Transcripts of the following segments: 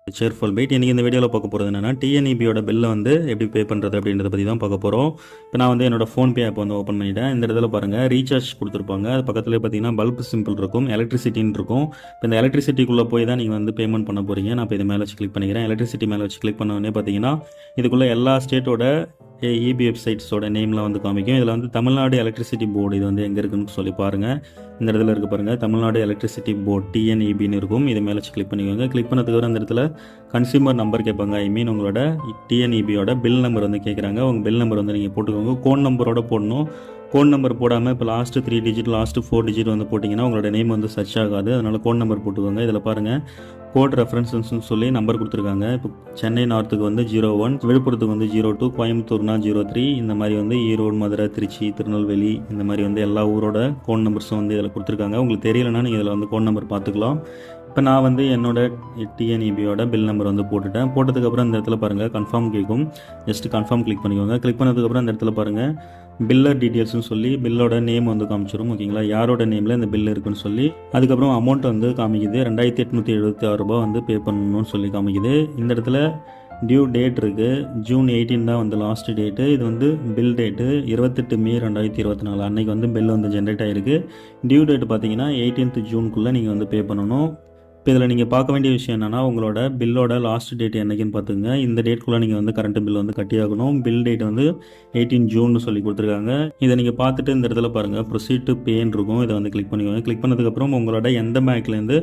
Cheerful byte. இன்றைக்கி இந்த வீடியோவில் பார்க்க போகிறது என்னென்னா டிஎன்இபியோட பில்லை வந்து எப்படி பே பண்ணுறது அப்படின்றத பற்றி தான் பார்க்க போகிறோம். இப்போ நான் வந்து என்னோட ஃபோன்பே ஆப் வந்து ஓப்பன் பண்ணிவிட்டேன். இந்த இடத்துல பாருங்கள் ரீசார்ஜ் கொடுத்துருப்பாங்க. அது பக்கத்துலேயே பார்த்தீங்கன்னா பல்ப் சிம்பிள் இருக்கும், எலக்ட்ரிசிட்டின்னு இருக்கும். இப்போ இந்த எலக்ட்ரிசிட்டிக்குள்ளே போய் தான் நீங்கள் வந்து பேமெண்ட் பண்ண போகிறீங்க. நான் இப்போ இது மேலே வச்சு கிளிக் பண்ணிக்கிறேன். எலக்ட்ரிசிட்டி மேலே வச்சு கிளிக் பண்ண உடனே பார்த்தீங்கன்னா இதுக்குள்ளே எல்லா ஸ்டேட்டோட இபி வெப்சைட்ஸோட நேம்லாம் வந்து காமிக்கும். இதில் வந்து தமிழ்நாடு எலக்ட்ரிசிட்டி போர்டு இது வந்து எங்கே இருக்குன்னு சொல்லி பாருங்கள். இந்த இடத்துல இருக்க பாருங்கள், தமிழ்நாடு எலக்ட்ரிசிட்டி போர்டு டிஎன்இபின்னு இருக்கும். இது மேலே வச்சு கிளிக் பண்ணிக்கோங்க. கிளிக் பண்ணதுக்கு அந்த இடத்துல கன்சியூமர் நம்பர் கேட்பாங்க. ஐ மீன் உங்களோட டிஎன்இபியோட பில் நம்பர் வந்து கேட்குறாங்க. உங்கள் பில் நம்பர் வந்து நீங்கள் போட்டுக்கோங்க. கோட் நம்பரோட போடணும். கோட் நம்பர் போடாமல் இப்போ லாஸ்ட்டு 3 டிஜிட் லாஸ்ட்டு 4 டிஜிட் வந்து போட்டிங்கன்னா உங்களோட நேம் வந்து சர்ச் ஆகாது. அதனால் கோட் நம்பர் போட்டுக்கோங்க. இதில் பாருங்கள் கோட் ரெஃபரன்ஸ்னு சொல்லி நம்பர் கொடுத்துருக்காங்க. இப்போ சென்னை நார்த்துக்கு வந்து 01, விழுப்புரத்துக்கு வந்து 02, கோயம்புத்தூர்னா 03, இந்த மாதிரி வந்து ஈரோடு, மதுரை, திருச்சி, திருநெல்வேலி இந்த மாதிரி வந்து எல்லா ஊரோட கோட் நம்பர்ஸும் வந்து இதில் கொடுத்துருக்காங்க. உங்களுக்கு தெரியலைன்னா நீங்கள் இதில் வந்து கோட் நம்பர் பார்த்துக்கலாம். இப்போ நான் வந்து என்னோட டிஎன்இபியோட பில் நம்பர் வந்து போட்டுட்டேன். போட்டதுக்கப்புறம் இந்த இடத்துல பாருங்கள் கன்ஃபார்ம் கேட்கும். ஜஸ்ட் கன்ஃபார்ம் கிளிக் பண்ணிக்கோங்க. கிளிக் பண்ணதுக்கப்புறம் இந்த இடத்துல பாருங்கள் பில்லர் டீட்டெயில்ஸ்னு சொல்லி பில்லோட நேம் வந்து காமிச்சிடும். ஓகேங்களா, யாரோட நேமில் இந்த பில் இருக்குன்னு சொல்லி. அதுக்கப்புறம் அமௌண்ட் வந்து காமிக்குது. 2876 ரூபா வந்து பே பண்ணணும்னு சொல்லி காமிக்குது. இந்த இடத்துல டியூ டேட் இருக்குது. ஜூன் 18 தான் வந்து லாஸ்ட் டேட்டு. இது வந்து பில் டேட்டு 28 மே 2024 அன்றைக்கி வந்து பில் வந்து ஜென்ரேட் ஆகிருக்கு. டியூ டேட் பார்த்தீங்கன்னா 18 ஜூனுக்குள்ளே நீங்கள் வந்து பே பண்ணணும். இப்போ இதில் நீங்கள் பார்க்க வேண்டிய விஷயம் என்னென்னா உங்களோட பில்லோட லாஸ்ட் டேட் என்றைக்குன்னு பார்த்துங்க. இந்த டேட்குள்ளே நீங்கள் வந்து கரண்ட் பில் வந்து கட்டியாகணும். பில் டேட் வந்து 18 ஜூன் சொல்லி கொடுத்துருக்காங்க. இதை நீங்கள் பார்த்துட்டு இந்த இடத்துல பாருங்கள் ப்ரொசீட் டு பேன்னு இருக்கும். இதை வந்து கிளிக் பண்ணிக்கோங்க. கிளிக் பண்ணதுக்கப்புறம் உங்களோட எந்த பேங்க்லேருந்து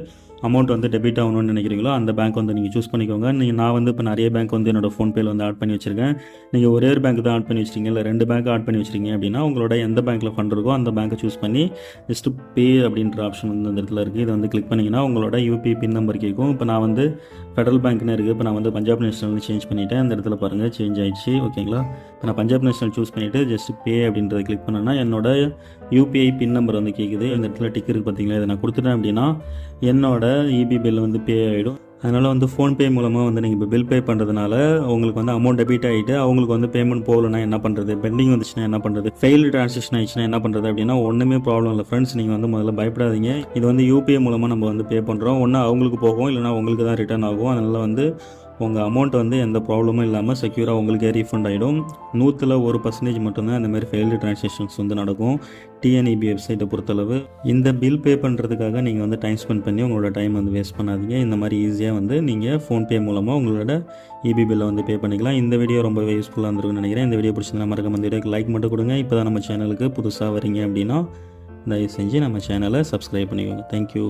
அமௌண்ட் வந்து டெபிட் ஆகணும்னு நினைக்கிறீங்களோ அந்த பேங்க் வந்து நீங்கள் சூஸ் பண்ணிக்கோங்க. நான் வந்து இப்போ நிறைய பேங்க் வந்து என்னோடய ஃபோன்பேயில் வந்து ஆட் பண்ணி வச்சுருக்கேன். நீங்கள் ஒரே ஒரு பேங்க் தான் ஆட் பண்ணி வச்சிருக்கீங்க, இல்லை 2 பேங்க் ஆட் பண்ணி வச்சிருக்கீங்க அப்படின்னா உங்களோட எந்த பேங்க்கில் ஃபண்ட் இருக்கோ அந்த பேங்க்கை சூஸ் பண்ணி ஜஸ்ட்டு பே அப்படின்ற ஆப்ஷன் வந்து இந்த இடத்துல இருக்குது. இதை வந்து கிளிக் பண்ணிங்கன்னா உங்களோட யூபிஐ பின் நம்பர் கேட்கும். இப்போ நான் வந்து ஃபெடரல் பேங்க்னு இருக்குது. இப்போ நான் வந்து பஞ்சாப் நேஷனல் சேஞ்ச் பண்ணிவிட்டேன். இந்த இடத்துல பாருங்கள் சேஞ்ச் ஆகிடுச்சு. ஓகேங்களா, இப்போ நான் பஞ்சாப் நேஷனல் சூஸ் பண்ணிவிட்டு ஜஸ்ட் பே அப்படின்றத கிளிக் பண்ணேன்னா என்னோட யூபிஐ பின் நம்பர் வந்து கேட்குது. இந்த இடத்துல டிக் இருக்குது பார்த்தீங்களா, இதை நான் கொடுத்துட்டேன் அப்படின்னா என்னோட இபி பில் வந்து பே ஆகிடும். அதனால் வந்து ஃபோன்பே மூலமாக வந்து நீங்கள் இப்போ பில் பே பண்ணுறதுனால உங்களுக்கு வந்து அமௌண்ட் டெபிட் ஆகிட்டு அவங்களுக்கு வந்து பேமெண்ட் போகலன்னா என்ன பண்ணுறது, பெண்டிங் வந்துச்சுன்னா என்ன பண்ணுறது, ஃபெயில்டு ட்ரான்சாக்ஷன் ஆகிடுச்சுன்னா என்ன பண்ணுறது அப்படின்னா ஒன்றுமே ப்ராப்ளம் இல்லை ஃப்ரெண்ட்ஸ். நீங்கள் வந்து முதல்ல பயப்படாதீங்க. இது வந்து யூபிஐ மூலமாக நம்ம வந்து பே பண்ணுறோம். ஒன்று அவங்களுக்கு போகும், இல்லைனா உங்களுக்கு தான் ரிட்டர்ன் ஆகும். அதனால் வந்து உங்கள் அமௌண்ட் வந்து எந்த ப்ராப்ளமும் இல்லாமல் செக்யூராக உங்களுக்கே ரீஃபண்ட் ஆகிடும். 100% மட்டும்தான் இந்த மாதிரி ஃபெயில்டு ட்ரான்சாக்ஷன்ஸ் வந்து நடக்கும் டிஎன்இபி வெப்சைட்டை பொறுத்தளவு. இந்த பில் பே பண்ணுறதுக்காக நீங்கள் வந்து டைம் ஸ்பெண்ட் பண்ணி உங்களோட டைம் வந்து வேஸ்ட் பண்ணாதீங்க. இந்த மாதிரி ஈஸியாக வந்து நீங்கள் ஃபோன்பே மூலமாக உங்களோட இபி பில்லை வந்து பே பண்ணிக்கலாம். இந்த வீடியோ ரொம்பவே யூஸ்ஃபுல்லாக இருந்திருக்குன்னு நினைக்கிறேன். இந்த வீடியோ பிடிச்சிருந்தா மறக்காம இந்த வீடியோக்கு லைக் மட்டும் கொடுங்க. இப்போ தான் நம்ம சேனலுக்கு புதுசாக வரீங்க அப்படின்னா தயவு செஞ்சு நம்ம சேனலை சப்ஸ்கிரைப் பண்ணிக்கோங்க. தேங்க்யூ.